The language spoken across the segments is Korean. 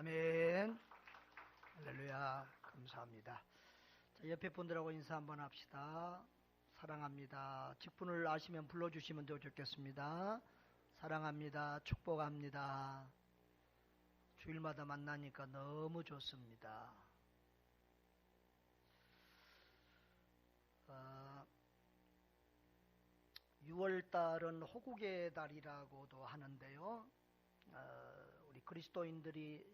아멘. 할렐루야. 감사합니다. 자, 옆에 분들하고 인사 한번 합시다. 사랑합니다. 직분을 아시면 불러주시면 더 좋겠습니다. 사랑합니다. 축복합니다. 주일마다 만나니까 너무 좋습니다. 6월달은 호국의 달이라고도 하는데요. 우리 그리스도인들이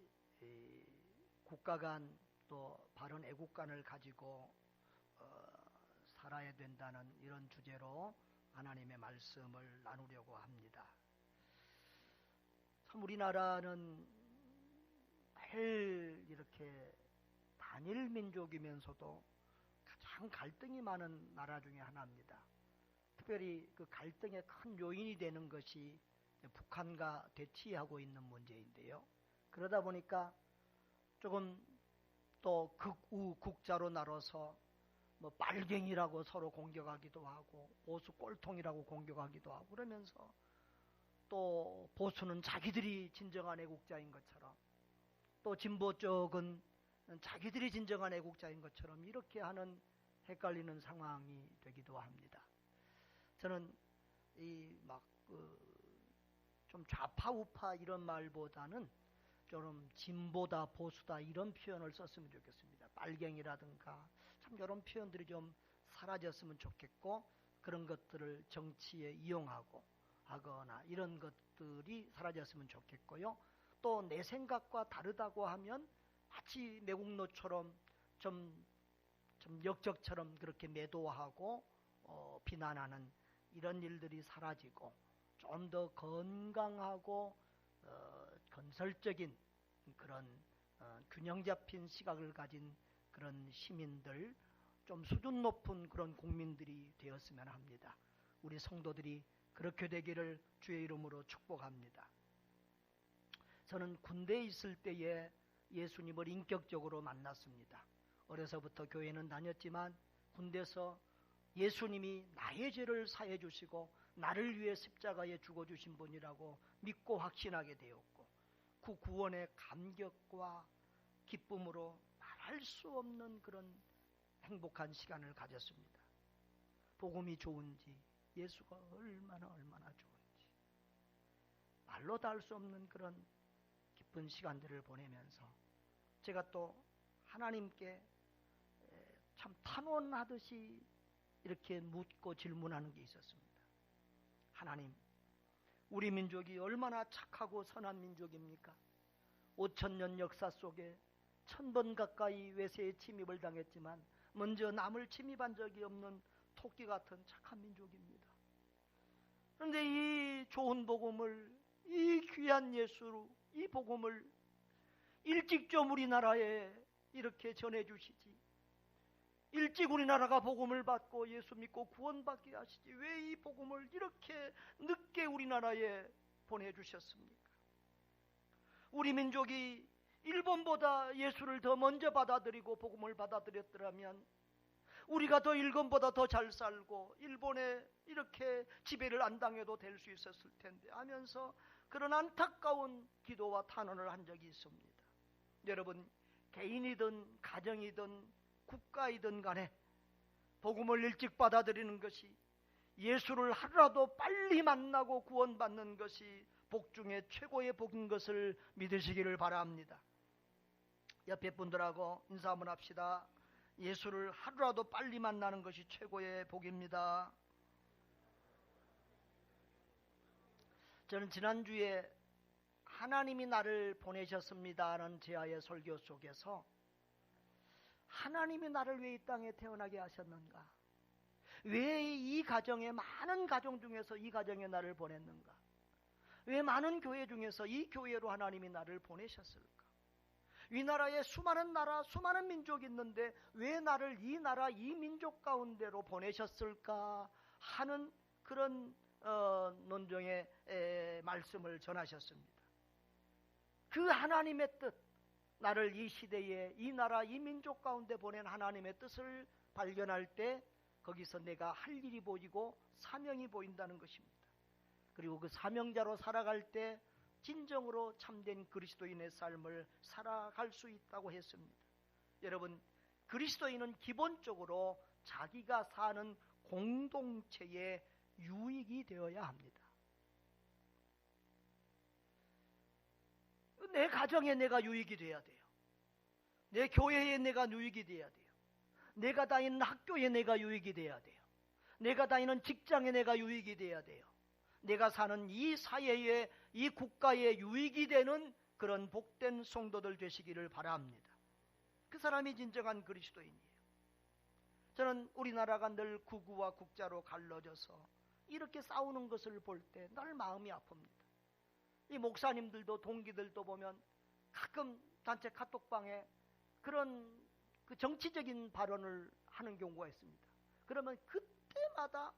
국가 간 또 바른 애국관을 가지고 살아야 된다는 이런 주제로 하나님의 말씀을 나누려고 합니다. 참 우리나라는 매일 이렇게 단일 민족이면서도 가장 갈등이 많은 나라 중에 하나입니다. 특별히 그 갈등의 큰 요인이 되는 것이 북한과 대치하고 있는 문제인데요. 그러다 보니까 조금 또 극우 국자로 나눠서 뭐 빨갱이라고 서로 공격하기도 하고 보수 꼴통이라고 공격하기도 하고 그러면서 또 보수는 자기들이 진정한 애국자인 것처럼 또 진보 쪽은 자기들이 진정한 애국자인 것처럼 이렇게 하는 헷갈리는 상황이 되기도 합니다. 저는 좀 좌파 우파 이런 말보다는 좀 진보다 보수다 이런 표현을 썼으면 좋겠습니다. 빨갱이라든가 참 이런 표현들이 좀 사라졌으면 좋겠고 그런 것들을 정치에 이용하고 하거나 이런 것들이 사라졌으면 좋겠고요. 또 내 생각과 다르다고 하면 마치 매국노처럼 좀 역적처럼 그렇게 매도하고 비난하는 이런 일들이 사라지고 좀 더 건강하고 건설적인 그런 균형 잡힌 시각을 가진 그런 시민들, 좀 수준 높은 그런 국민들이 되었으면 합니다. 우리 성도들이 그렇게 되기를 주의 이름으로 축복합니다. 저는 군대에 있을 때에 예수님을 인격적으로 만났습니다. 어려서부터 교회는 다녔지만 군대에서 예수님이 나의 죄를 사해 주시고 나를 위해 십자가에 죽어주신 분이라고 믿고 확신하게 되었고 그 구원의 감격과 기쁨으로 말할 수 없는 그런 행복한 시간을 가졌습니다. 복음이 좋은지 예수가 얼마나 좋은지 말로 다 할 수 없는 그런 기쁜 시간들을 보내면서 제가 또 하나님께 참 탄원하듯이 이렇게 묻고 질문하는 게 있었습니다. 하나님, 우리 민족이 얼마나 착하고 선한 민족입니까? 5,000년 역사 속에 1,000번 가까이 외세의 침입을 당했지만 먼저 남을 침입한 적이 없는 토끼 같은 착한 민족입니다. 그런데 이 좋은 복음을, 이 귀한 예수로 이 복음을 일찍 좀 우리나라에 이렇게 전해주시지. 일찍 우리나라가 복음을 받고 예수 믿고 구원받게 하시지. 왜 이 복음을 이렇게 늦게 우리나라에 보내주셨습니까? 우리 민족이 일본보다 예수를 더 먼저 받아들이고 복음을 받아들였더라면 우리가 더 일본보다 더 잘 살고 일본에 이렇게 지배를 안 당해도 될 수 있었을 텐데 하면서 그런 안타까운 기도와 탄원을 한 적이 있습니다. 여러분, 개인이든 가정이든 국가이든 간에 복음을 일찍 받아들이는 것이 예수를 하루라도 빨리 만나고 구원받는 것이 복 중에 최고의 복인 것을 믿으시기를 바랍니다. 옆에 분들하고 인사 한번 합시다. 예수를 하루라도 빨리 만나는 것이 최고의 복입니다. 저는 지난주에 하나님이 나를 보내셨습니다라는 제아의 설교 속에서 하나님이 나를 왜 이 땅에 태어나게 하셨는가? 왜 이 가정에 많은 가정 중에서 이 가정에 나를 보냈는가? 왜 많은 교회 중에서 이 교회로 하나님이 나를 보내셨을까? 이 나라에 수많은 나라, 수많은 민족이 있는데 왜 나를 이 나라, 이 민족 가운데로 보내셨을까 하는 그런 논정의 말씀을 전하셨습니다. 그 하나님의 뜻, 나를 이 시대에 이 나라, 이 민족 가운데 보낸 하나님의 뜻을 발견할 때 거기서 내가 할 일이 보이고 사명이 보인다는 것입니다. 그리고 그 사명자로 살아갈 때 진정으로 참된 그리스도인의 삶을 살아갈 수 있다고 했습니다. 여러분, 그리스도인은 기본적으로 자기가 사는 공동체의 유익이 되어야 합니다. 내 가정에 내가 유익이 돼야 돼요. 내 교회에 내가 유익이 돼야 돼요. 내가 다니는 학교에 내가 유익이 돼야 돼요. 내가 다니는 직장에 내가 유익이 돼야 돼요. 내가 사는 이 사회에, 이 국가에 유익이 되는 그런 복된 성도들 되시기를 바랍니다. 그 사람이 진정한 그리스도인이에요. 저는 우리나라가 늘 극우와 국자로 갈라져서 이렇게 싸우는 것을 볼 때 늘 마음이 아픕니다. 이 목사님들도 동기들도 보면 가끔 단체 카톡방에 그런 그 정치적인 발언을 하는 경우가 있습니다. 그러면 그때마다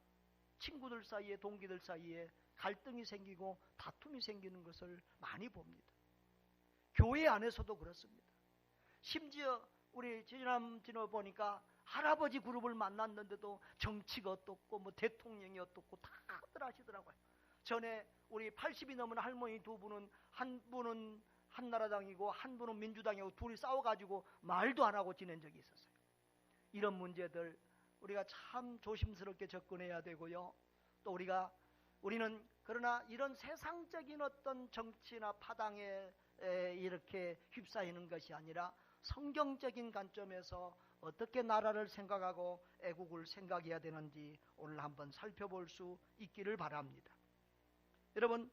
친구들 사이에, 동기들 사이에 갈등이 생기고 다툼이 생기는 것을 많이 봅니다. 교회 안에서도 그렇습니다. 심지어 우리 지난번에 보니까 할아버지 그룹을 만났는데도 정치가 어떻고 뭐 대통령이 어떻고 다들 하시더라고요. 전에 우리 80이 넘은 할머니 두 분은, 한 분은 한나라당이고 한 분은 민주당이고 둘이 싸워가지고 말도 안 하고 지낸 적이 있었어요. 이런 문제들 우리가 참 조심스럽게 접근해야 되고요. 또 우리는 그러나 이런 세상적인 어떤 정치나 파당에 이렇게 휩싸이는 것이 아니라 성경적인 관점에서 어떻게 나라를 생각하고 애국을 생각해야 되는지 오늘 한번 살펴볼 수 있기를 바랍니다. 여러분,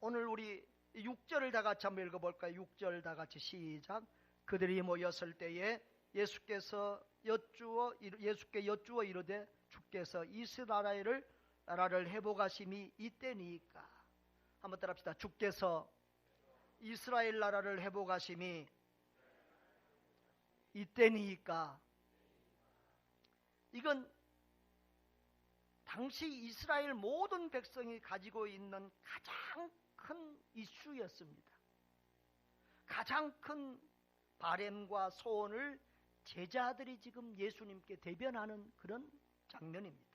오늘 우리 6절을 다 같이 한번 읽어볼까요? 6절 다 같이 시작. 그들이 모였을 때에 예수께 여쭈어 이르되 주께서 이스라엘을 나라를 회복하심이 이때니까. 한번 따라합시다. 주께서 이스라엘 나라를 회복하심이 이때니까. 이건 당시 이스라엘 모든 백성이 가지고 있는 가장 큰 이슈였습니다. 가장 큰 바램과 소원을 제자들이 지금 예수님께 대변하는 그런 장면입니다.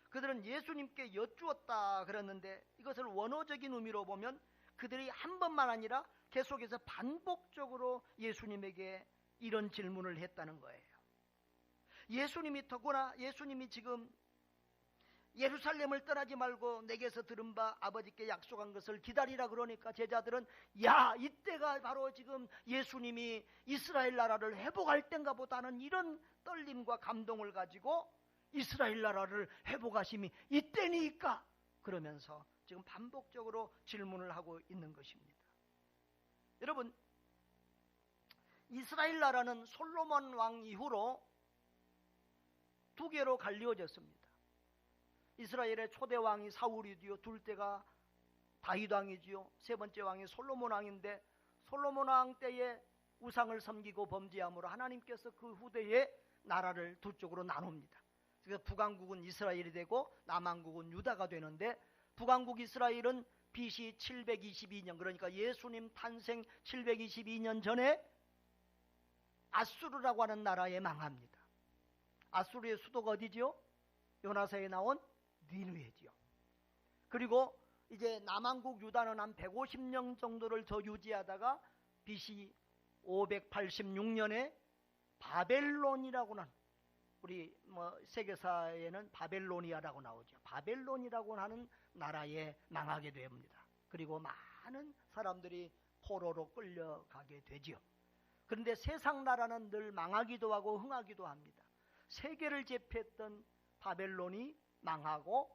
그들은 예수님께 여쭈었다 그랬는데 이것을 원어적인 의미로 보면 그들이 한 번만 아니라 계속해서 반복적으로 예수님에게 이런 질문을 했다는 거예요. 예수님이 지금 예루살렘을 떠나지 말고 내게서 들은 바 아버지께 약속한 것을 기다리라 그러니까 제자들은 야, 이때가 바로 지금 예수님이 이스라엘 나라를 회복할 때인가 보다는 이런 떨림과 감동을 가지고 이스라엘 나라를 회복하심이 이때니까 그러면서 지금 반복적으로 질문을 하고 있는 것입니다. 여러분, 이스라엘 나라는 솔로몬 왕 이후로 두 개로 갈리어졌습니다. 이스라엘의 초대 왕이 사울이지요. 둘째가 다윗 왕이지요. 세 번째 왕이 솔로몬 왕인데 솔로몬 왕 때에 우상을 섬기고 범죄함으로 하나님께서 그 후대에 나라를 두 쪽으로 나눕니다. 그래서 북왕국은 이스라엘이 되고 남왕국은 유다가 되는데 북왕국 이스라엘은 BC 722년 그러니까 예수님 탄생 722년 전에 아수르라고 하는 나라에 망합니다. 아수르의 수도가 어디지요? 요나서에 나온 니느웨지요. 그리고 이제 남왕국 유다는 한 150년 정도를 더 유지하다가 BC 586년에 바벨론이라고는 우리 세계사에는 바벨로니아라고 나오죠. 바벨론이라고 하는 나라에 망하게 됩니다. 그리고 많은 사람들이 포로로 끌려가게 되지요. 그런데 세상 나라는 늘 망하기도 하고 흥하기도 합니다. 세계를 제패했던 바벨론이 망하고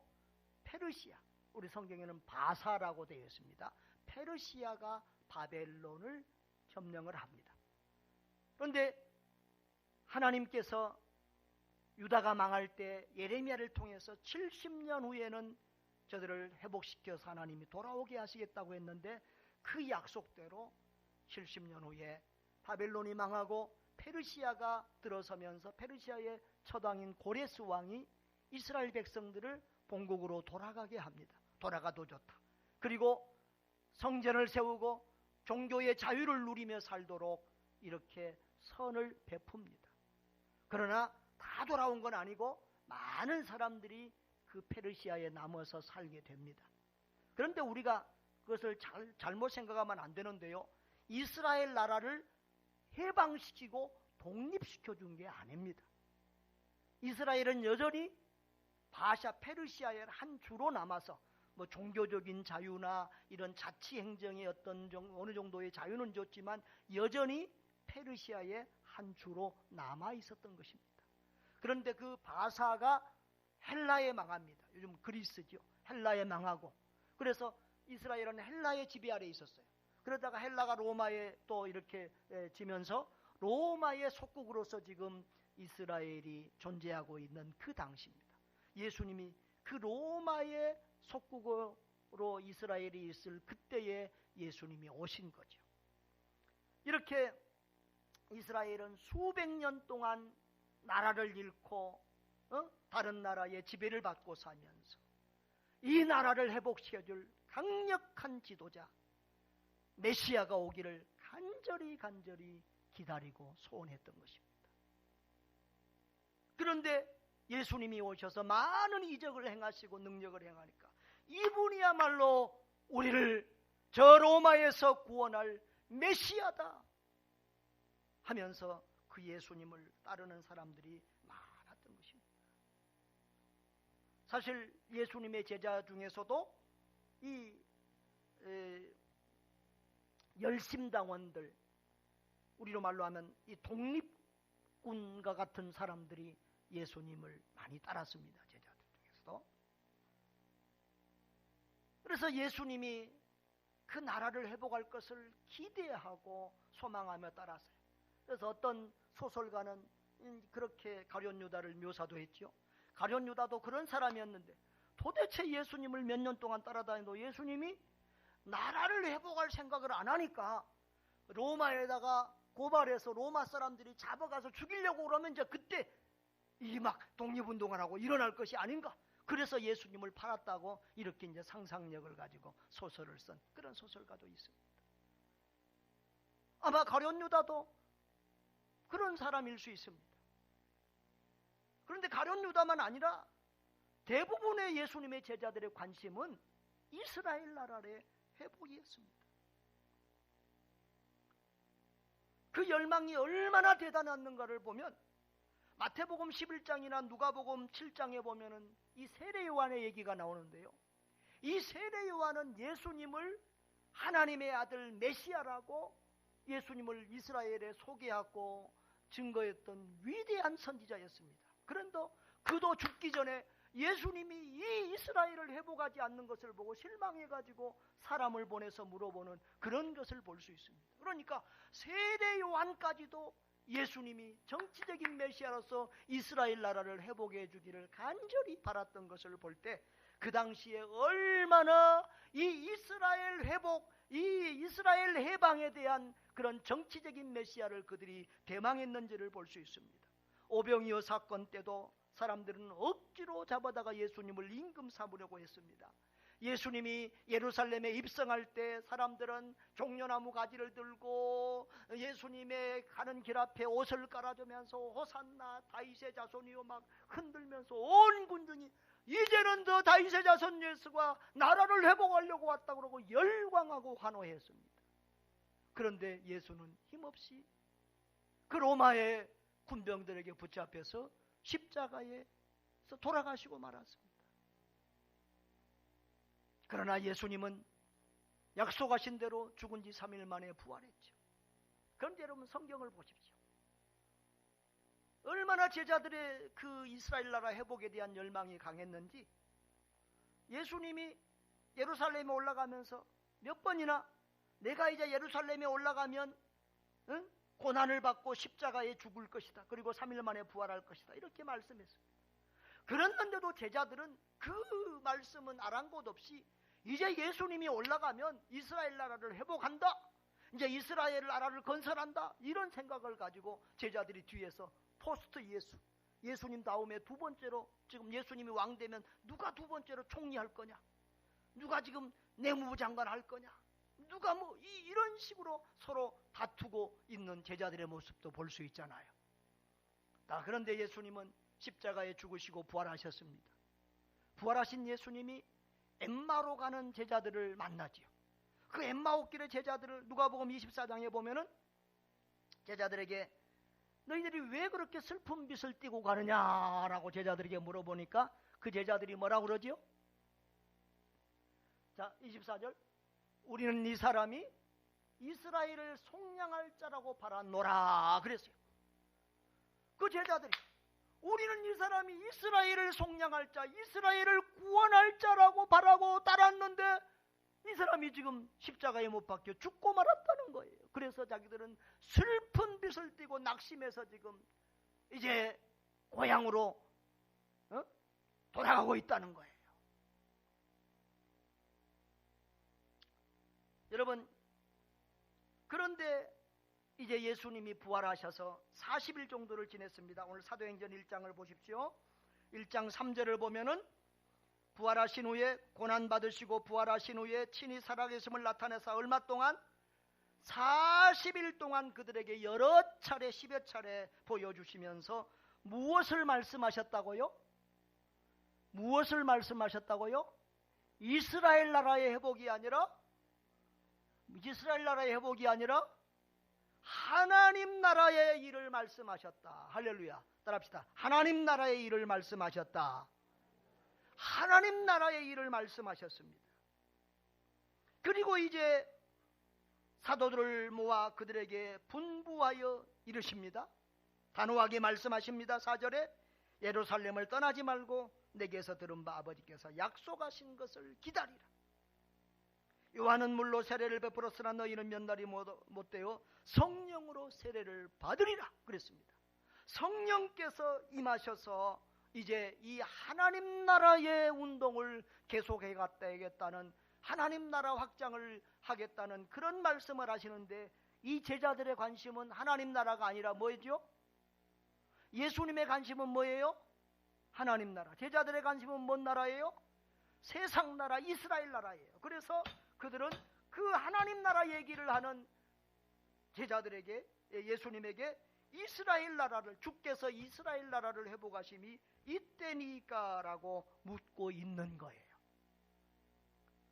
페르시아, 우리 성경에는 바사라고 되어 있습니다. 페르시아가 바벨론을 점령을 합니다. 그런데 하나님께서 유다가 망할 때 예레미야를 통해서 70년 후에는 저들을 회복시켜서 하나님이 돌아오게 하시겠다고 했는데 그 약속대로 70년 후에 바벨론이 망하고 페르시아가 들어서면서 페르시아의 처당인 고레스 왕이 이스라엘 백성들을 본국으로 돌아가게 합니다. 돌아가도 좋다. 그리고 성전을 세우고 종교의 자유를 누리며 살도록 이렇게 선을 베풉니다. 그러나 다 돌아온 건 아니고 많은 사람들이 그 페르시아에 남아서 살게 됩니다. 그런데 우리가 그것을 잘못 생각하면 안 되는데요. 이스라엘 나라를 해방시키고 독립시켜 준 게 아닙니다. 이스라엘은 여전히 바샤 페르시아의 한 주로 남아서 뭐 종교적인 자유나 이런 자치 행정의 어느 정도의 자유는 줬지만 여전히 페르시아의 한 주로 남아 있었던 것입니다. 그런데 그 바사가 헬라에 망합니다. 요즘 그리스죠. 헬라에 망하고, 그래서 이스라엘은 헬라의 지배 아래에 있었어요. 그러다가 헬라가 로마에 또 이렇게 지면서 로마의 속국으로서 지금 이스라엘이 존재하고 있는 그 당시입니다. 예수님이 그 로마의 속국으로 이스라엘이 있을 그때에 예수님이 오신 거죠. 이렇게 이스라엘은 수백 년 동안 나라를 잃고 다른 나라의 지배를 받고 살면서 이 나라를 회복시켜줄 강력한 지도자 메시아가 오기를 간절히 기다리고 소원했던 것입니다. 그런데 예수님이 오셔서 많은 이적을 행하시고 능력을 행하니까 이분이야말로 우리를 저 로마에서 구원할 메시아다 하면서 그 예수님을 따르는 사람들이 많았던 것입니다. 사실 예수님의 제자 중에서도 이 열심당원들, 우리로 말로 하면 이 독립군과 같은 사람들이 예수님을 많이 따랐습니다. 제자들 중에서도. 그래서 예수님이 그 나라를 회복할 것을 기대하고 소망하며 따랐어요. 그래서 어떤 소설가는 그렇게 가룟 유다를 묘사도 했죠. 가룟 유다도 그런 사람이었는데 도대체 예수님을 몇 년 동안 따라다니도 예수님이 나라를 회복할 생각을 안 하니까 로마에다가 고발해서 로마 사람들이 잡아가서 죽이려고 그러면 이제 그때 이 막 독립운동을 하고 일어날 것이 아닌가. 그래서 예수님을 팔았다고 이렇게 이제 상상력을 가지고 소설을 쓴 그런 소설가도 있습니다. 아마 가룟 유다도 그런 사람일 수 있습니다. 그런데 가룟 유다만 아니라 대부분의 예수님의 제자들의 관심은 이스라엘 나라의 회복이었습니다. 그 열망이 얼마나 대단했는가를 보면 마태복음 11장이나 누가복음 7장에 보면은 이 세례 요한의 얘기가 나오는데요. 이 세례 요한은 예수님을 하나님의 아들 메시아라고 예수님을 이스라엘에 소개하고 증거했던 위대한 선지자였습니다. 그런데 그도 죽기 전에 예수님이 이 이스라엘을 회복하지 않는 것을 보고 실망해가지고 사람을 보내서 물어보는 그런 것을 볼 수 있습니다. 그러니까 세례 요한까지도 예수님이 정치적인 메시아로서 이스라엘 나라를 회복해 주기를 간절히 바랐던 것을 볼 때 그 당시에 얼마나 이 이스라엘 회복, 이 이스라엘 해방에 대한 그런 정치적인 메시아를 그들이 대망했는지를 볼 수 있습니다. 오병이어 사건 때도 사람들은 억지로 잡아다가 예수님을 임금 삼으려고 했습니다. 예수님이 예루살렘에 입성할 때 사람들은 종려나무 가지를 들고 예수님의 가는 길 앞에 옷을 깔아주면서 호산나 다윗의 자손이요 막 흔들면서 온 군중이 이제는 더 다윗의 자손 예수가 나라를 회복하려고 왔다고 그러고 열광하고 환호했습니다. 그런데 예수는 힘없이 그 로마의 군병들에게 붙잡혀서 십자가에서 돌아가시고 말았습니다. 그러나 예수님은 약속하신 대로 죽은 지 3일 만에 부활했죠. 그런데 여러분 성경을 보십시오. 얼마나 제자들의 그 이스라엘 나라 회복에 대한 열망이 강했는지 예수님이 예루살렘에 올라가면서 몇 번이나 내가 이제 예루살렘에 올라가면 고난을 받고 십자가에 죽을 것이다. 그리고 3일 만에 부활할 것이다. 이렇게 말씀했습니다. 그랬는데도 제자들은 그 말씀은 아랑곳 없이 이제 예수님이 올라가면 이스라엘 나라를 회복한다. 이제 이스라엘 나라를 건설한다. 이런 생각을 가지고 제자들이 뒤에서 포스트 예수, 예수님 다음에 두 번째로 지금 예수님이 왕 되면 누가 두 번째로 총리할 거냐? 누가 지금 내무부 장관 할 거냐? 누가 뭐 이런 식으로 서로 다투고 있는 제자들의 모습도 볼 수 있잖아요. 그런데 예수님은 십자가에 죽으시고 부활하셨습니다. 부활하신 예수님이 엠마오로 가는 제자들을 만나지요. 그 엠마오길의 제자들을 누가복음 24장에 보면은 제자들에게 너희들이 왜 그렇게 슬픈 빛을 띠고 가느냐라고 제자들에게 물어보니까 그 제자들이 뭐라고 그러지요? 자, 24절. 우리는 이 사람이 이스라엘을 속량할 자라고 바라노라 그랬어요. 그 제자들이 우리는 이 사람이 이스라엘을 속량할 자, 이스라엘을 구원할 자라고 바라고 따랐는데 이 사람이 지금 십자가에 못 박혀 죽고 말았다는 거예요. 그래서 자기들은 슬픈 빛을 띠고 낙심해서 지금 이제 고향으로 돌아가고 있다는 거예요. 여러분, 그런데 이제 예수님이 부활하셔서 40일 정도를 지냈습니다. 오늘 사도행전 1장을 보십시오. 1장 3절을 보면은 부활하신 후에 고난받으시고 부활하신 후에 친히 살아계심을 나타내서 얼마 동안? 40일 동안 그들에게 여러 차례 10여 차례 보여주시면서 무엇을 말씀하셨다고요? 무엇을 말씀하셨다고요? 이스라엘 나라의 회복이 아니라 하나님 나라의 일을 말씀하셨다. 할렐루야. 따라합시다. 하나님 나라의 일을 말씀하셨다. 하나님 나라의 일을 말씀하셨습니다. 그리고 이제 사도들을 모아 그들에게 분부하여 이르십니다. 단호하게 말씀하십니다. 4절에 예루살렘을 떠나지 말고 내게서 들은 바 아버지께서 약속하신 것을 기다리라. 요한은 물로 세례를 베풀었으나 너희는 몇 날이 못 되어 성령으로 세례를 받으리라 그랬습니다. 성령께서 임하셔서 이제 이 하나님 나라의 운동을 계속해 갔다겠다는 하나님 나라 확장을 하겠다는 그런 말씀을 하시는데 이 제자들의 관심은 하나님 나라가 아니라 뭐죠? 예수님의 관심은 뭐예요? 하나님 나라. 제자들의 관심은 뭔 나라예요? 세상 나라, 이스라엘 나라예요. 그래서 그들은 그 하나님 나라 얘기를 하는 제자들에게, 예수님에게 이스라엘 나라를, 주께서 이스라엘 나라를 회복하심이 이때니까라고 묻고 있는 거예요.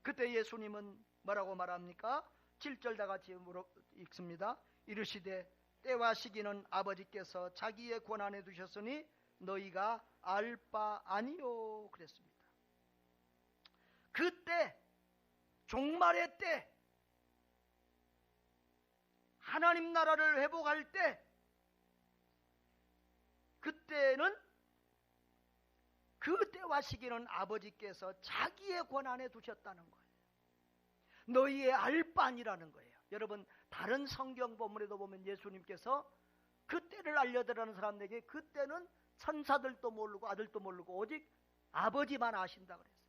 그때 예수님은 뭐라고 말합니까? 7절 다 같이 읽습니다. 이르시되 때와 시기는 아버지께서 자기의 권한에 두셨으니 너희가 알 바 아니요 그랬습니다. 그때 종말의 때 하나님 나라를 회복할 때 그때는 그 때와 시기는 아버지께서 자기의 권한에 두셨다는 거예요. 너희의 알 바 아니라는 거예요. 여러분 다른 성경 본문에도 보면 예수님께서 그 때를 알려드리는 사람에게 그때는 천사들도 모르고 아들도 모르고 오직 아버지만 아신다 그랬어요.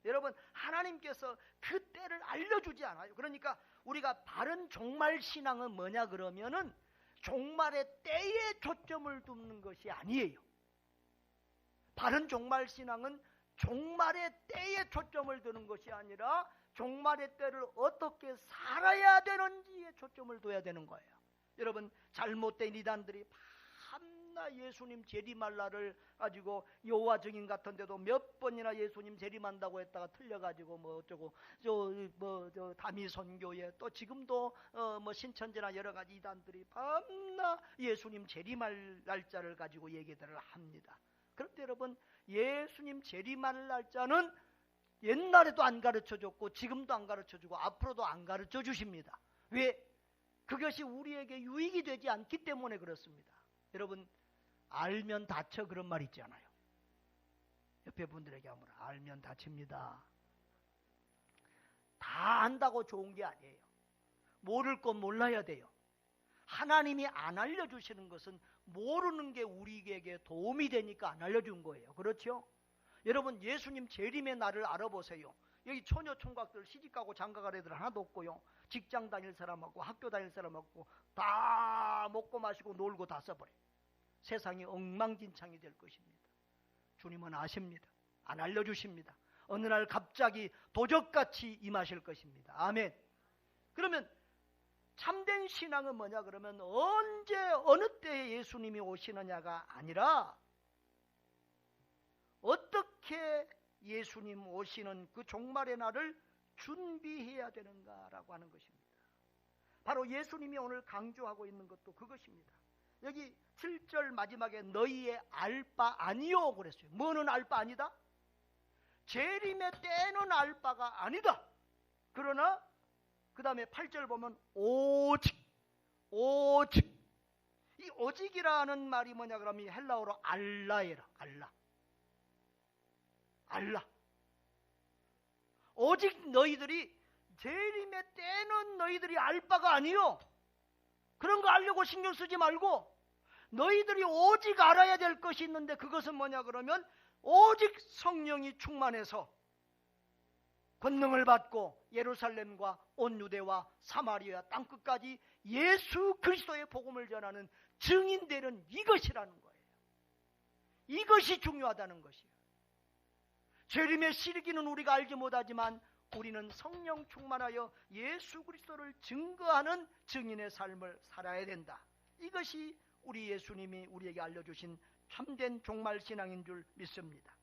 여러분 하나님께서 그 때를 알려주지 않아요. 그러니까 우리가 바른 종말 신앙은 뭐냐 그러면은 종말의 때에 초점을 두는 것이 아니에요. 바른 종말 신앙은 종말의 때에 초점을 두는 것이 아니라 종말의 때를 어떻게 살아야 되는지에 초점을 둬야 되는 거예요. 여러분 잘못된 이단들이 밤낮 예수님 재림할날을 가지고 여호와 증인 같은 데도 몇 번이나 예수님 재림한다고 했다가 틀려가지고 뭐 어쩌고 저 다미선교회 또 지금도 뭐 신천지나 여러 가지 이단들이 밤낮 예수님 재림할 날짜를 가지고 얘기들을 합니다. 그런데 여러분 예수님 재림할 날짜는 옛날에도 안 가르쳐줬고 지금도 안 가르쳐주고 앞으로도 안 가르쳐 주십니다. 왜? 그것이 우리에게 유익이 되지 않기 때문에 그렇습니다. 여러분 알면 다쳐 그런 말 있잖아요. 옆에 분들에게 하면 알면 다칩니다. 다 안다고 좋은 게 아니에요. 모를 건 몰라야 돼요. 하나님이 안 알려주시는 것은 모르는 게 우리에게 도움이 되니까 안 알려준 거예요. 그렇죠? 여러분 예수님 재림의 날을 알아보세요. 여기 처녀 총각들 시집가고 장가갈 애들 하나도 없고요. 직장 다닐 사람 없고 학교 다닐 사람 없고 다 먹고 마시고 놀고 다 써버려요. 세상이 엉망진창이 될 것입니다. 주님은 아십니다. 안 알려주십니다. 어느 날 갑자기 도적같이 임하실 것입니다. 아멘. 그러면 참된 신앙은 뭐냐 그러면 언제 어느 때에 예수님이 오시느냐가 아니라 어떻게 예수님 오시는 그 종말의 날을 준비해야 되는가라고 하는 것입니다. 바로 예수님이 오늘 강조하고 있는 것도 그것입니다. 여기 7절 마지막에 너희의 알 바 아니요 그랬어요. 뭐는 알 바 아니다? 재림의 때는 알 바가 아니다. 그러나 그 다음에 8절 보면 오직 이 오직이라는 말이 뭐냐 그러면 헬라어로 알라예라. 알라. 오직 너희들이 재림의 때는 너희들이 알 바가 아니요. 그런 거 알려고 신경 쓰지 말고 너희들이 오직 알아야 될 것이 있는데 그것은 뭐냐 그러면 오직 성령이 충만해서 권능을 받고 예루살렘과 온 유대와 사마리아 땅끝까지 예수 그리스도의 복음을 전하는 증인되는 이것이라는 거예요. 이것이 중요하다는 것이에요. 재림의 시기는 우리가 알지 못하지만 우리는 성령 충만하여 예수 그리스도를 증거하는 증인의 삶을 살아야 된다. 이것이 우리 예수님이 우리에게 알려주신 참된 종말 신앙인 줄 믿습니다.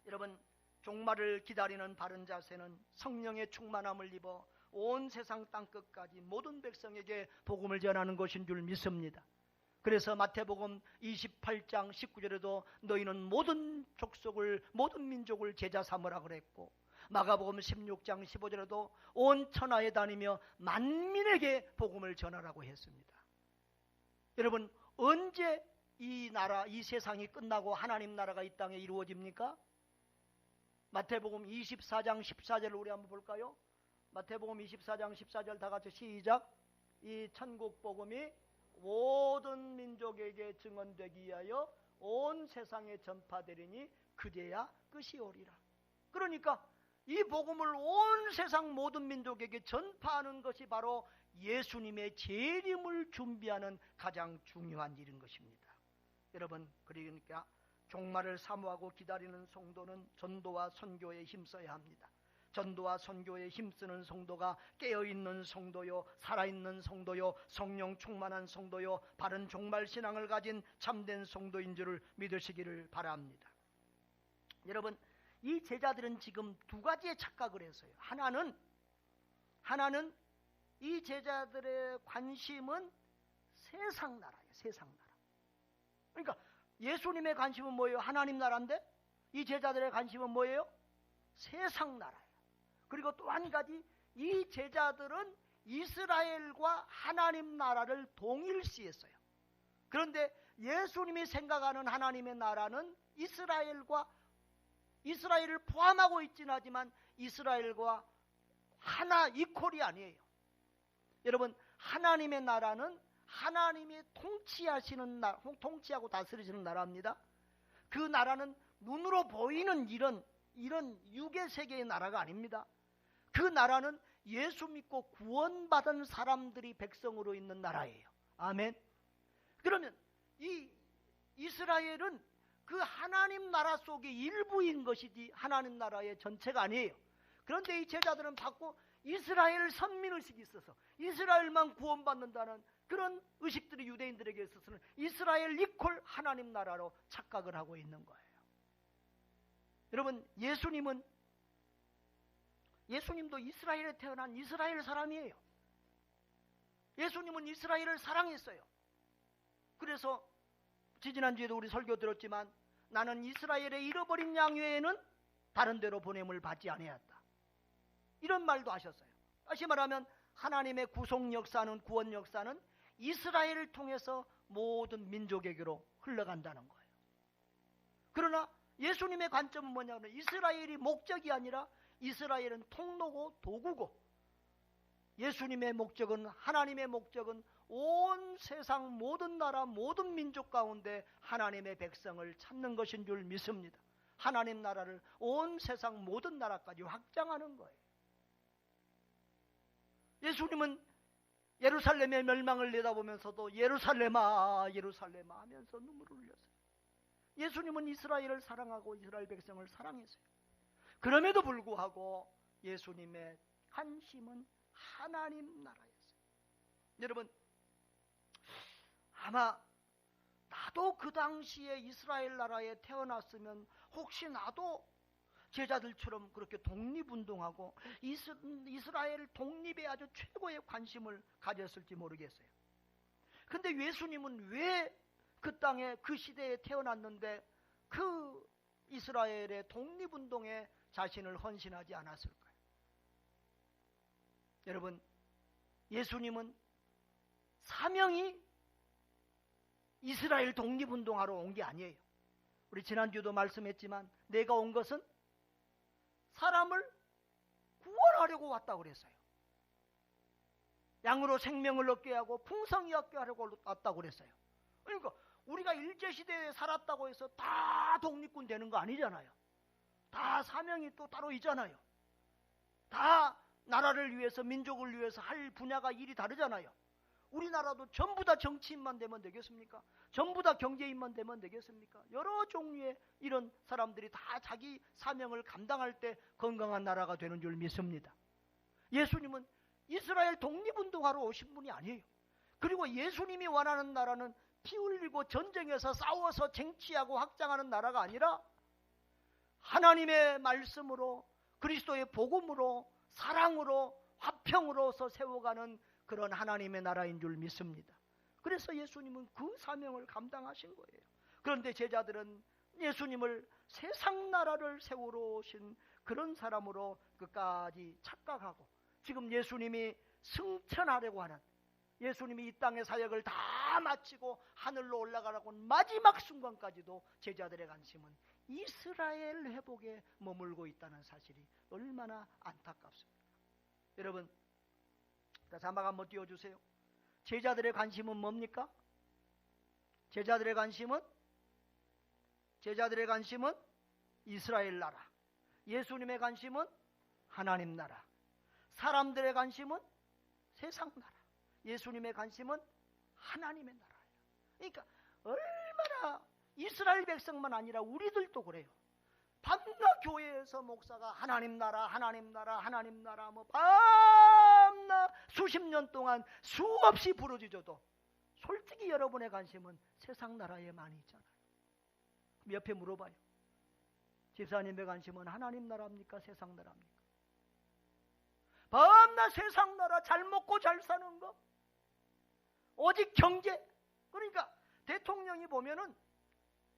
여러분, 종말을 기다리는 바른 자세는 성령의 충만함을 입어 온 세상 땅끝까지 모든 백성에게 복음을 전하는 것인 줄 믿습니다. 그래서 마태복음 28장 19절에도 너희는 모든 족속을 모든 민족을 제자 삼으라 그랬고 마가복음 16장 15절에도 온 천하에 다니며 만민에게 복음을 전하라고 했습니다. 여러분, 언제 이 나라, 이 세상이 끝나고 하나님 나라가 이 땅에 이루어집니까? 마태복음 24장 14절을 우리 한번 볼까요? 마태복음 24장 14절 다 같이 시작. 이 천국 복음이 모든 민족에게 증언되기 위하여 온 세상에 전파되리니 그제야 끝이 오리라. 그러니까 이 복음을 온 세상 모든 민족에게 전파하는 것이 바로 예수님의 재림을 준비하는 가장 중요한 일인 것입니다. 여러분, 그러니까 종말을 사모하고 기다리는 성도는 전도와 선교에 힘써야 합니다. 전도와 선교에 힘쓰는 성도가 깨어있는 성도요, 살아있는 성도요, 성령 충만한 성도요, 바른 종말 신앙을 가진 참된 성도인 줄을 믿으시기를 바랍니다. 여러분, 이 제자들은 지금 두 가지의 착각을 했어요. 하나는 이 제자들의 관심은 세상 나라예요. 세상 나라. 그러니까 예수님의 관심은 뭐예요? 하나님 나라인데 이 제자들의 관심은 뭐예요? 세상 나라예요. 그리고 또 한 가지, 이 제자들은 이스라엘과 하나님 나라를 동일시했어요. 그런데 예수님이 생각하는 하나님의 나라는 이스라엘을 포함하고 있긴 하지만 이스라엘과 하나 이퀄이 아니에요. 여러분, 하나님의 나라는 하나님이 통치하고 다스리시는 나라입니다. 그 나라는 눈으로 보이는 이런 육의 세계의 나라가 아닙니다. 그 나라는 예수 믿고 구원받은 사람들이 백성으로 있는 나라예요. 아멘. 그러면 이 이스라엘은 그 하나님 나라 속의 일부인 것이지 하나님 나라의 전체가 아니에요. 그런데 이 제자들은 받고 이스라엘 선민의식이 있어서 이스라엘만 구원받는다는 그런 의식들이 유대인들에게 있어서는 이스라엘 이퀄 하나님 나라로 착각을 하고 있는 거예요. 여러분, 예수님도 이스라엘에 태어난 이스라엘 사람이에요. 예수님은 이스라엘을 사랑했어요. 그래서 지지난주에도 우리 설교 들었지만 나는 이스라엘의 잃어버린 양 외에는 다른 데로 보냄을 받지 아니하였다. 이런 말도 하셨어요. 다시 말하면 하나님의 구속 역사는, 구원 역사는 이스라엘을 통해서 모든 민족에게로 흘러간다는 거예요. 그러나 예수님의 관점은 뭐냐면 이스라엘이 목적이 아니라 이스라엘은 통로고 도구고 예수님의 목적은, 하나님의 목적은 온 세상 모든 나라 모든 민족 가운데 하나님의 백성을 찾는 것인 줄 믿습니다. 하나님 나라를 온 세상 모든 나라까지 확장하는 거예요. 예수님은 예루살렘의 멸망을 내다보면서도 예루살렘아 예루살렘아 하면서 눈물을 흘렸어요. 예수님은 이스라엘을 사랑하고 이스라엘 백성을 사랑했어요. 그럼에도 불구하고 예수님의 관심은 하나님 나라였어요. 여러분, 아마 나도 그 당시에 이스라엘 나라에 태어났으면 혹시 나도 제자들처럼 그렇게 독립운동하고 이스라엘 독립에 아주 최고의 관심을 가졌을지 모르겠어요. 근데 예수님은 왜 그 땅에 그 시대에 태어났는데 그 이스라엘의 독립운동에 자신을 헌신하지 않았을까요? 여러분, 예수님은 사명이 이스라엘 독립운동하러 온 게 아니에요. 우리 지난주도 말씀했지만 내가 온 것은 사람을 구원하려고 왔다고 그랬어요. 양으로 생명을 얻게 하고 풍성히 얻게 하려고 왔다고 그랬어요. 그러니까 우리가 일제시대에 살았다고 해서 다 독립군 되는 거 아니잖아요. 다 사명이 또 따로 있잖아요. 다 나라를 위해서 민족을 위해서 할 분야가 일이 다르잖아요. 우리나라도 전부 다 정치인만 되면 되겠습니까? 전부 다 경제인만 되면 되겠습니까? 여러 종류의 이런 사람들이 다 자기 사명을 감당할 때 건강한 나라가 되는 줄 믿습니다. 예수님은 이스라엘 독립운동하러 오신 분이 아니에요. 그리고 예수님이 원하는 나라는 피 흘리고 전쟁에서 싸워서 쟁취하고 확장하는 나라가 아니라 하나님의 말씀으로 그리스도의 복음으로 사랑으로 화평으로서 세워가는 그런 하나님의 나라인 줄 믿습니다. 그래서 예수님은 그 사명을 감당하신 거예요. 그런데 제자들은 예수님을 세상 나라를 세우러 오신 그런 사람으로 끝까지 착각하고 지금 예수님이 승천하려고 하는, 예수님이 이 땅의 사역을 다 마치고 하늘로 올라가라고 하는 마지막 순간까지도 제자들의 관심은 이스라엘 회복에 머물고 있다는 사실이 얼마나 안타깝습니까? 여러분, 자막 한번 띄워주세요. 제자들의 관심은 뭡니까? 제자들의 관심은 이스라엘 나라. 예수님의 관심은 하나님 나라. 사람들의 관심은 세상 나라. 예수님의 관심은 하나님의 나라예요. 그러니까 얼마나 이스라엘 백성만 아니라 우리들도 그래요. 밤낮 교회에서 목사가 하나님 나라, 하나님 나라, 하나님 나라 뭐 밤낮 수십 년 동안 수없이 부르짖어도 솔직히 여러분의 관심은 세상 나라에 많이 있잖아요. 옆에 물어봐요. 집사님의 관심은 하나님 나라입니까? 세상 나라입니까? 밤낮 세상 나라 잘 먹고 잘 사는 거, 오직 경제. 그러니까 대통령이 보면은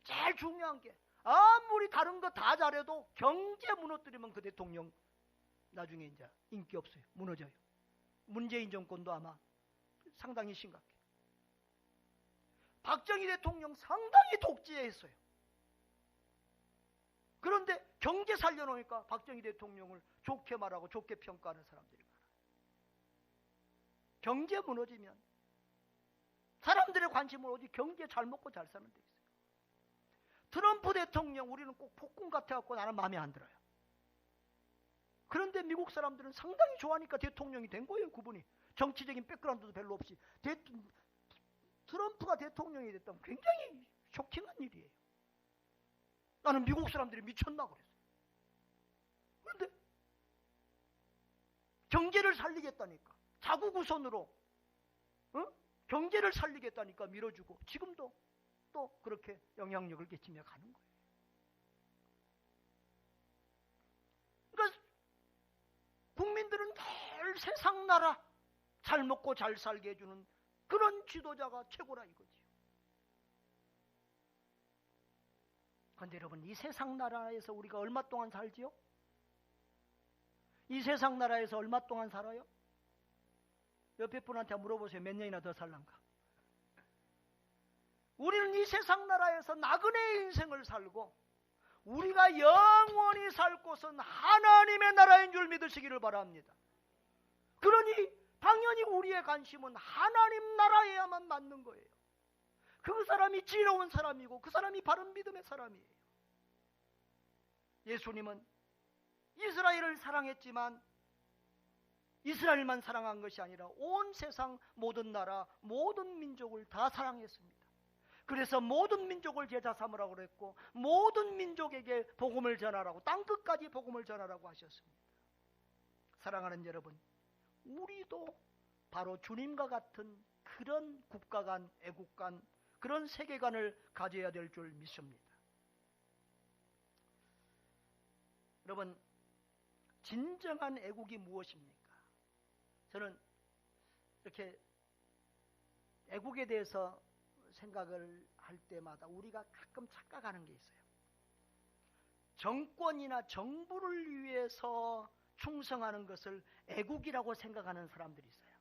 제일 중요한 게 아무리 다른 거 다 잘해도 경제 무너뜨리면 그 대통령 나중에 이제 인기 없어요. 무너져요. 문재인 정권도 아마 상당히 심각해. 박정희 대통령 상당히 독재했어요. 그런데 경제 살려놓으니까 박정희 대통령을 좋게 말하고 좋게 평가하는 사람들이 많아요. 경제 무너지면 사람들의 관심은 오직 경제 잘 먹고 잘 사는 데 있어요. 트럼프 대통령 우리는 꼭 폭군 같아갖고 나는 마음에 안 들어요. 그런데 미국 사람들은 상당히 좋아하니까 대통령이 된 거예요. 그분이 정치적인 백그라운드도 별로 없이 트럼프가 대통령이 됐다면 굉장히 쇼킹한 일이에요. 나는 미국 사람들이 미쳤나 그랬어요. 그런데 경제를 살리겠다니까 자국 우선으로 경제를 살리겠다니까 밀어주고 지금도 또 그렇게 영향력을 끼치며 가는 거예요. 그러니까 국민들은 늘 세상 나라 잘 먹고 잘 살게 해주는 그런 지도자가 최고라 이거지요. 그런데 여러분, 이 세상 나라에서 우리가 얼마 동안 살지요? 이 세상 나라에서 얼마 동안 살아요? 옆에 분한테 물어보세요. 몇 년이나 더 살란가? 우리는 이 세상 나라에서 나그네의 인생을 살고 우리가 영원히 살 곳은 하나님의 나라인 줄 믿으시기를 바랍니다. 그러니 당연히 우리의 관심은 하나님 나라에야만 맞는 거예요. 그 사람이 지혜로운 사람이고 그 사람이 바른 믿음의 사람이에요. 예수님은 이스라엘을 사랑했지만 이스라엘만 사랑한 것이 아니라 온 세상 모든 나라 모든 민족을 다 사랑했습니다. 그래서 모든 민족을 제자 삼으라고 그랬고 모든 민족에게 복음을 전하라고 땅끝까지 복음을 전하라고 하셨습니다. 사랑하는 여러분, 우리도 바로 주님과 같은 그런 국가관, 애국관, 그런 세계관을 가져야 될 줄 믿습니다. 여러분, 진정한 애국이 무엇입니까? 저는 이렇게 애국에 대해서 생각을 할 때마다 우리가 가끔 착각하는 게 있어요. 정권이나 정부를 위해서 충성하는 것을 애국이라고 생각하는 사람들이 있어요.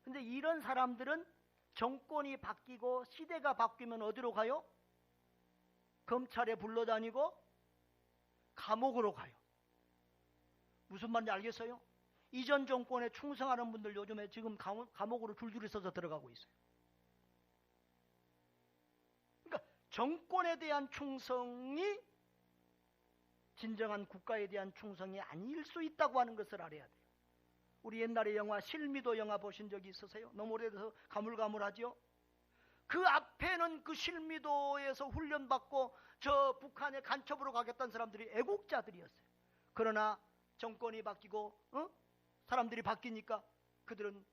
근데 이런 사람들은 정권이 바뀌고 시대가 바뀌면 어디로 가요? 검찰에 불러다니고 감옥으로 가요. 무슨 말인지 알겠어요? 이전 정권에 충성하는 분들 요즘에 지금 감옥으로 줄줄이 서서 들어가고 있어요. 그러니까 정권에 대한 충성이 진정한 국가에 대한 충성이 아닐 수 있다고 하는 것을 알아야 돼요. 우리 옛날에 영화 실미도 영화 보신 적이 있으세요? 너무 오래돼서 가물가물하죠? 그 앞에는 그 실미도에서 훈련받고 저 북한에 간첩으로 가겠다는 사람들이 애국자들이었어요. 그러나 정권이 바뀌고 사람들이 바뀌니까 그들은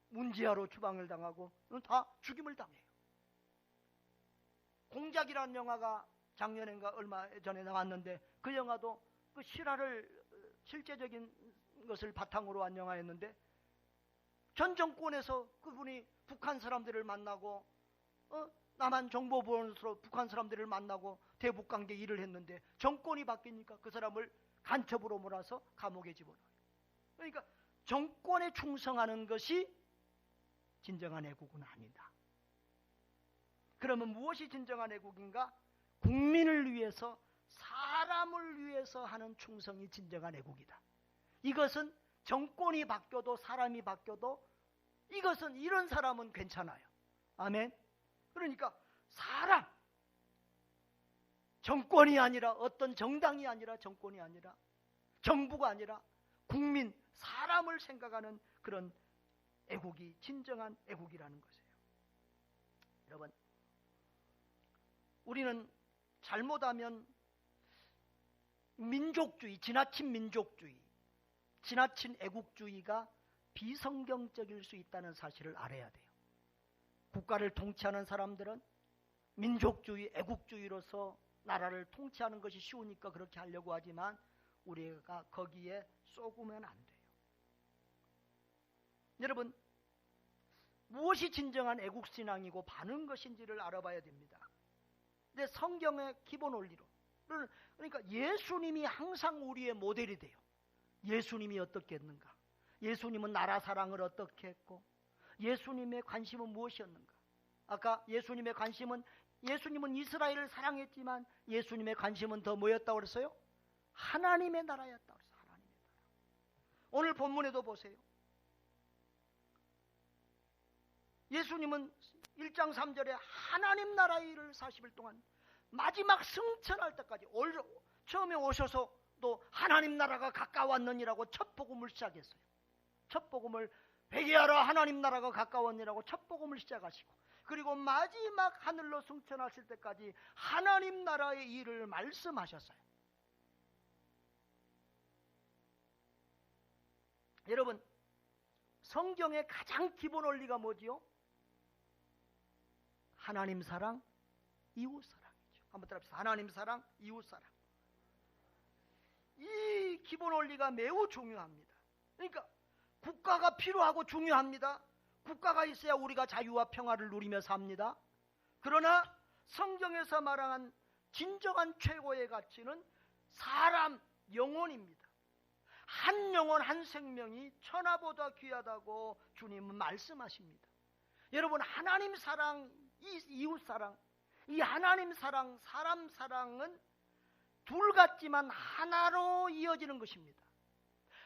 문지하로 추방을 당하고 다 죽임을 당해요. 공작이라는 영화가 작년인가 얼마 전에 나왔는데 그 영화도 그 실화를 실제적인 것을 바탕으로 한 영화였는데 전 정권에서 그분이 북한 사람들을 만나고 남한 정보보안으로 북한 사람들을 만나고 대북관계 일을 했는데 정권이 바뀌니까 그 사람을 간첩으로 몰아서 감옥에 집어넣어요. 그러니까 정권에 충성하는 것이 진정한 애국은 아니다. 그러면 무엇이 진정한 애국인가? 국민을 위해서, 사람을 위해서 하는 충성이 진정한 애국이다. 이것은 정권이 바뀌어도 사람이 바뀌어도 이것은 이런 사람은 괜찮아요. 아멘. 그러니까 사람, 정권이 아니라 어떤 정당이 아니라 정권이 아니라 정부가 아니라 국민, 사람을 생각하는 그런 애국이 진정한 애국이라는 것이에요. 여러분, 우리는 잘못하면 민족주의, 지나친 민족주의, 지나친 애국주의가 비성경적일 수 있다는 사실을 알아야 돼요. 국가를 통치하는 사람들은 민족주의, 애국주의로서 나라를 통치하는 것이 쉬우니까 그렇게 하려고 하지만 우리가 거기에 쏘구면 안 돼요. 여러분, 무엇이 진정한 애국신앙이고 바른 것인지를 알아봐야 됩니다. 근데 성경의 기본 원리로, 그러니까 예수님이 항상 우리의 모델이 돼요. 예수님이 어떻게 했는가? 예수님은 나라 사랑을 어떻게 했고 예수님의 관심은 무엇이었는가? 아까 예수님의 관심은, 예수님은 이스라엘을 사랑했지만 예수님의 관심은 더 뭐였다고 그랬어요? 하나님의 나라였다고 그랬어요. 하나님의 나라. 오늘 본문에도 보세요. 예수님은 1장 3절에 하나님 나라의 일을 40일 동안 마지막 승천할 때까지 처음에 오셔서 또 하나님 나라가 가까웠느니라고 첫 복음을 시작했어요. 첫 복음을 회개하라 하나님 나라가 가까웠느니라고 첫 복음을 시작하시고 그리고 마지막 하늘로 승천하실 때까지 하나님 나라의 일을 말씀하셨어요. 여러분, 성경의 가장 기본 원리가 뭐지요? 하나님 사랑, 이웃 사랑이죠. 한번 따라합시다. 하나님 사랑, 이웃 사랑. 이 기본 원리가 매우 중요합니다. 그러니까 국가가 필요하고 중요합니다. 국가가 있어야 우리가 자유와 평화를 누리며 삽니다. 그러나 성경에서 말하는 진정한 최고의 가치는 사람, 영혼입니다. 한 영혼, 한 생명이 천하보다 귀하다고 주님은 말씀하십니다. 여러분, 하나님 사랑, 이웃 사랑, 이 하나님 사랑, 사람 사랑은 둘 같지만 하나로 이어지는 것입니다.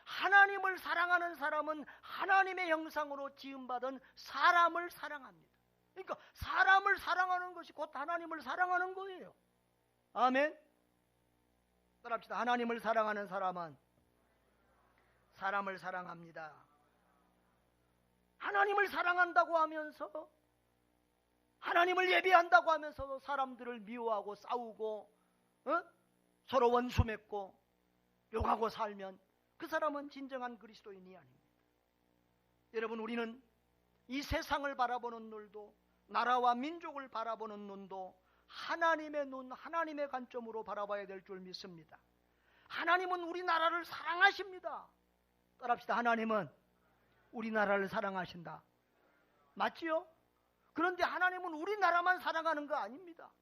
하나님을 사랑하는 사람은 하나님의 형상으로 지음받은 사람을 사랑합니다. 그러니까 사람을 사랑하는 것이 곧 하나님을 사랑하는 거예요. 아멘. 따라합시다. 하나님을 사랑하는 사람은 사람을 사랑합니다. 하나님을 사랑한다고 하면서, 하나님을 예배한다고 하면서도 사람들을 미워하고 싸우고 서로 원수 맺고 욕하고 살면 그 사람은 진정한 그리스도인이 아닙니다. 여러분, 우리는 이 세상을 바라보는 눈도, 나라와 민족을 바라보는 눈도 하나님의 눈, 하나님의 관점으로 바라봐야 될 줄 믿습니다. 하나님은 우리나라를 사랑하십니다. 따라합시다. 하나님은 우리나라를 사랑하신다. 맞지요? 그런데 하나님은 우리나라만 사랑하는 거 아닙니다.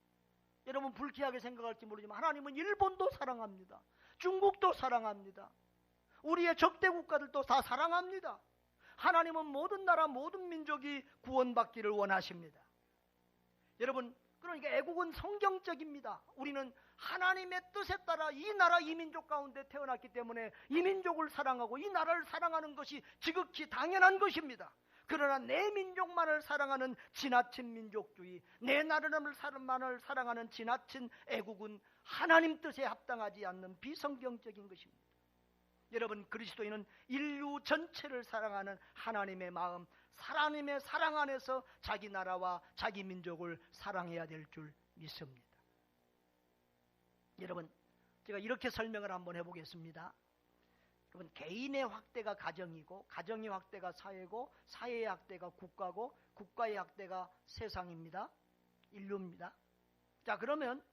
여러분 불쾌하게 생각할지 모르지만 하나님은 일본도 사랑합니다. 중국도 사랑합니다. 우리의 적대 국가들도 다 사랑합니다. 하나님은 모든 나라 모든 민족이 구원받기를 원하십니다. 여러분 그러니까 애국은 성경적입니다. 우리는 하나님의 뜻에 따라 이 나라 이 민족 가운데 태어났기 때문에 이 민족을 사랑하고 이 나라를 사랑하는 것이 지극히 당연한 것입니다. 그러나 내 민족만을 사랑하는 지나친 민족주의, 내 나라만을 사랑하는 지나친 애국은 하나님 뜻에 합당하지 않는 비성경적인 것입니다. 여러분 그리스도인은 인류 전체를 사랑하는 하나님의 마음, 하나님의 사랑 안에서 자기 나라와 자기 민족을 사랑해야 될 줄 믿습니다. 여러분 제가 이렇게 설명을 한번 해보겠습니다. 여러분 개인의 확대가 가정이고 가정의 확대가 사회고 사회의 확대가 국가고 국가의 확대가 세상입니다. 인류입니다. 자 그러면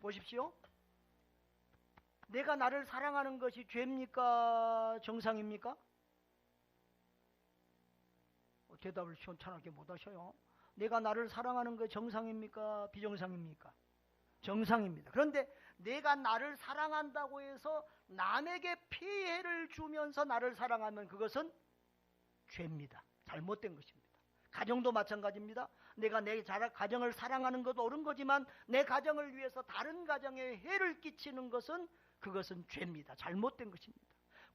보십시오. 내가 나를 사랑하는 것이 죄입니까? 정상입니까? 대답을 시원찮게 못 하셔요. 내가 나를 사랑하는 것 정상입니까? 비정상입니까? 정상입니다. 그런데 내가 나를 사랑한다고 해서 남에게 피해를 주면서 나를 사랑하면 그것은 죄입니다. 잘못된 것입니다. 가정도 마찬가지입니다. 내가 내 가정을 사랑하는 것도 옳은 거지만 내 가정을 위해서 다른 가정에 해를 끼치는 것은 그것은 죄입니다. 잘못된 것입니다.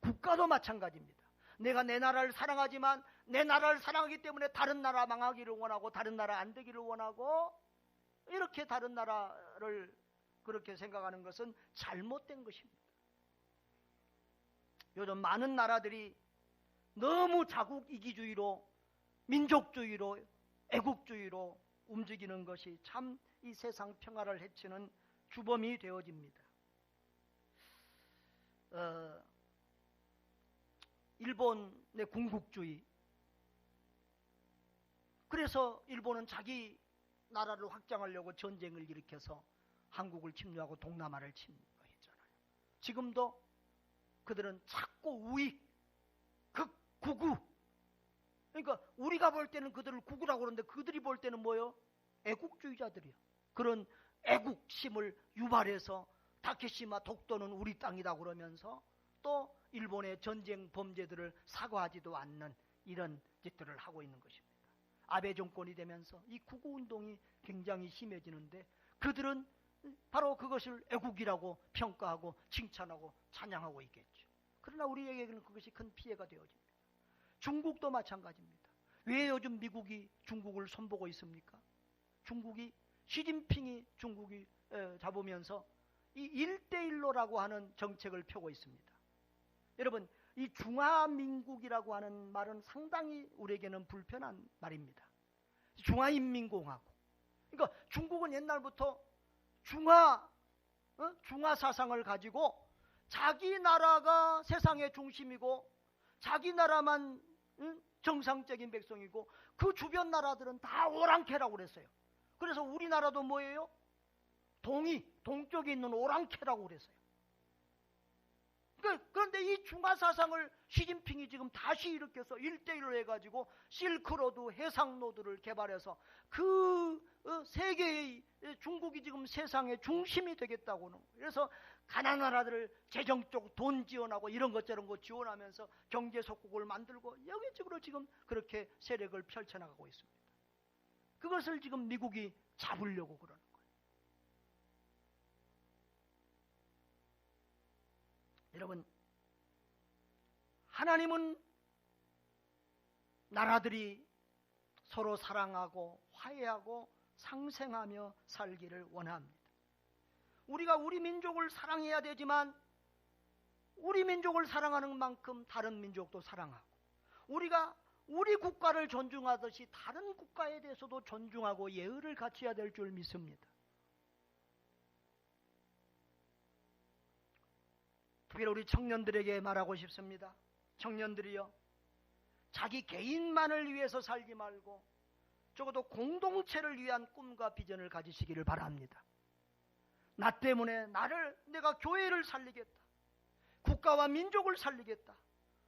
국가도 마찬가지입니다. 내가 내 나라를 사랑하지만 내 나라를 사랑하기 때문에 다른 나라 망하기를 원하고 다른 나라 안 되기를 원하고 이렇게 다른 나라를 그렇게 생각하는 것은 잘못된 것입니다. 요즘 많은 나라들이 너무 자국 이기주의로 민족주의로 애국주의로 움직이는 것이 참 이 세상 평화를 해치는 주범이 되어집니다. 일본의 군국주의. 그래서 일본은 자기 나라를 확장하려고 전쟁을 일으켜서 한국을 침략하고 동남아를 침략했잖아요. 지금도 그들은 자꾸 우익, 극구구. 그러니까 우리가 볼 때는 그들을 구구라고 그러는데 그들이 볼 때는 뭐예요? 애국주의자들이요. 그런 애국심을 유발해서 다케시마 독도는 우리 땅이다 그러면서 또 일본의 전쟁 범죄들을 사과하지도 않는 이런 짓들을 하고 있는 것입니다. 아베 정권이 되면서 이 구구 운동이 굉장히 심해지는데 그들은 바로 그것을 애국이라고 평가하고 칭찬하고 찬양하고 있겠죠. 그러나 우리에게는 그것이 큰 피해가 되어집니다. 중국도 마찬가지입니다. 왜 요즘 미국이 중국을 손보고 있습니까? 중국이 시진핑이 중국이 잡으면서 이 1대1로라고 하는 정책을 펴고 있습니다. 여러분 이 중화민국이라고 하는 말은 상당히 우리에게는 불편한 말입니다. 중화인민공화국. 그러니까 중국은 옛날부터 중화 사상을 가지고 자기 나라가 세상의 중심이고 자기 나라만 정상적인 백성이고 그 주변 나라들은 다 오랑캐라고 그랬어요. 그래서 우리나라도 뭐예요? 동쪽에 있는 오랑캐라고 그랬어요. 그런데 이 중화사상을 시진핑이 지금 다시 일으켜서 1대1로 해가지고 실크로드 해상로드를 개발해서 그 세계의 중국이 지금 세상의 중심이 되겠다고는. 그래서 가난한 나라들을 재정적 돈 지원하고 이런 것 저런 거 지원하면서 경제 속국을 만들고 여기저기로 지금 그렇게 세력을 펼쳐나가고 있습니다. 그것을 지금 미국이 잡으려고 그러는 거예요. 여러분 하나님은 나라들이 서로 사랑하고 화해하고 상생하며 살기를 원합니다. 우리가 우리 민족을 사랑해야 되지만 우리 민족을 사랑하는 만큼 다른 민족도 사랑하고 우리가 우리 국가를 존중하듯이 다른 국가에 대해서도 존중하고 예의를 갖춰야 될 줄 믿습니다. 특별히 우리 청년들에게 말하고 싶습니다. 청년들이요, 자기 개인만을 위해서 살지 말고 적어도 공동체를 위한 꿈과 비전을 가지시기를 바랍니다. 나 때문에 내가 교회를 살리겠다. 국가와 민족을 살리겠다.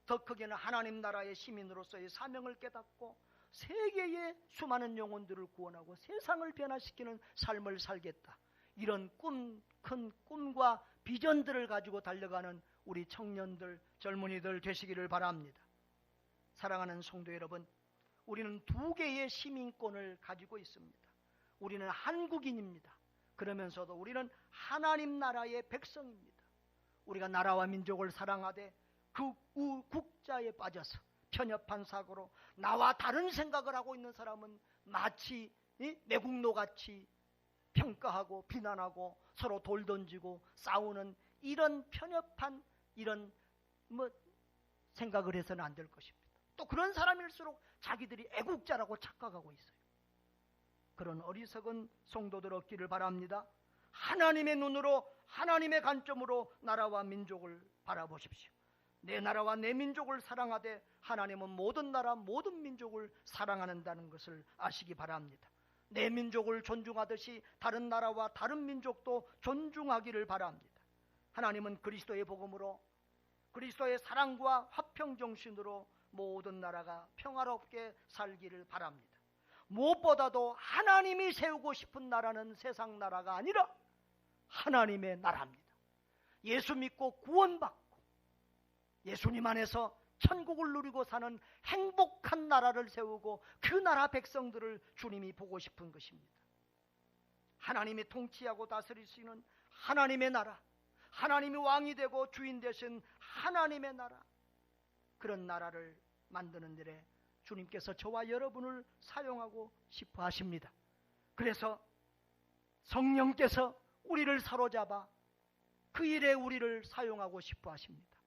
더 크게는 하나님 나라의 시민으로서의 사명을 깨닫고 세계의 수많은 영혼들을 구원하고 세상을 변화시키는 삶을 살겠다. 이런 큰 꿈과 비전들을 가지고 달려가는 우리 청년들, 젊은이들 되시기를 바랍니다. 사랑하는 성도 여러분, 우리는 두 개의 시민권을 가지고 있습니다. 우리는 한국인입니다. 그러면서도 우리는 하나님 나라의 백성입니다. 우리가 나라와 민족을 사랑하되 그 국자에 빠져서 편협한 사고로 나와 다른 생각을 하고 있는 사람은 마치 내국노같이 평가하고 비난하고 서로 돌 던지고 싸우는 이런 편협한 이런 생각을 해서는 안 될 것입니다. 또 그런 사람일수록 자기들이 애국자라고 착각하고 있어요. 그런 어리석은 성도들 없기를 바랍니다. 하나님의 눈으로 하나님의 관점으로 나라와 민족을 바라보십시오. 내 나라와 내 민족을 사랑하되 하나님은 모든 나라 모든 민족을 사랑한다는 것을 아시기 바랍니다. 내 민족을 존중하듯이 다른 나라와 다른 민족도 존중하기를 바랍니다. 하나님은 그리스도의 복음으로 그리스도의 사랑과 화평정신으로 모든 나라가 평화롭게 살기를 바랍니다. 무엇보다도 하나님이 세우고 싶은 나라는 세상 나라가 아니라 하나님의 나라입니다. 예수 믿고 구원받고 예수님 안에서 천국을 누리고 사는 행복한 나라를 세우고 그 나라 백성들을 주님이 보고 싶은 것입니다. 하나님이 통치하고 다스리시는 하나님의 나라, 하나님이 왕이 되고 주인 되신 하나님의 나라, 그런 나라를 만드는 일에 주님께서 저와 여러분을 사용하고 싶어 하십니다. 그래서 성령께서 우리를 사로잡아 그 일에 우리를 사용하고 싶어 하십니다.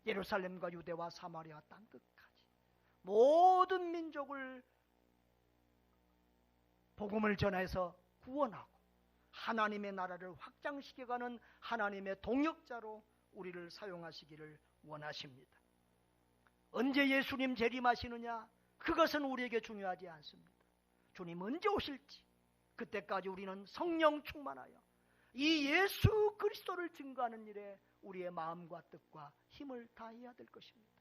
예루살렘과 유대와 사마리아 땅끝까지 모든 민족을 복음을 전해서 구원하고 하나님의 나라를 확장시켜가는 하나님의 동역자로 우리를 사용하시기를 원하십니다. 언제 예수님 재림하시느냐? 그것은 우리에게 중요하지 않습니다. 주님 언제 오실지 그때까지 우리는 성령 충만하여 이 예수 그리스도를 증거하는 일에 우리의 마음과 뜻과 힘을 다해야 될 것입니다.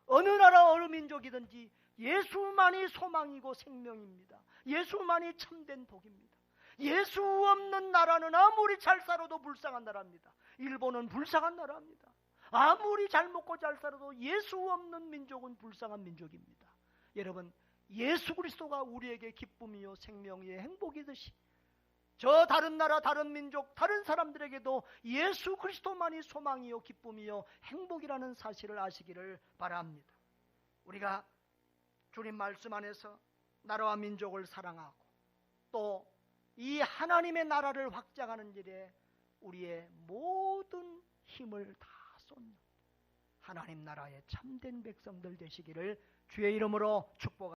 어느 나라 어느 민족이든지 예수만이 소망이고 생명입니다. 예수만이 참된 복입니다. 예수 없는 나라는 아무리 잘 살아도 불쌍한 나라입니다. 일본은 불쌍한 나라입니다. 아무리 잘 먹고 잘 살아도 예수 없는 민족은 불쌍한 민족입니다. 여러분, 예수 그리스도가 우리에게 기쁨이요 생명이요 행복이듯이 저 다른 나라 다른 민족 다른 사람들에게도 예수 그리스도만이 소망이요 기쁨이요 행복이라는 사실을 아시기를 바랍니다. 우리가 주님 말씀 안에서 나라와 민족을 사랑하고 또 이 하나님의 나라를 확장하는 일에 우리의 모든 힘을 다 쏟는 하나님 나라의 참된 백성들 되시기를 주의 이름으로 축복합니다.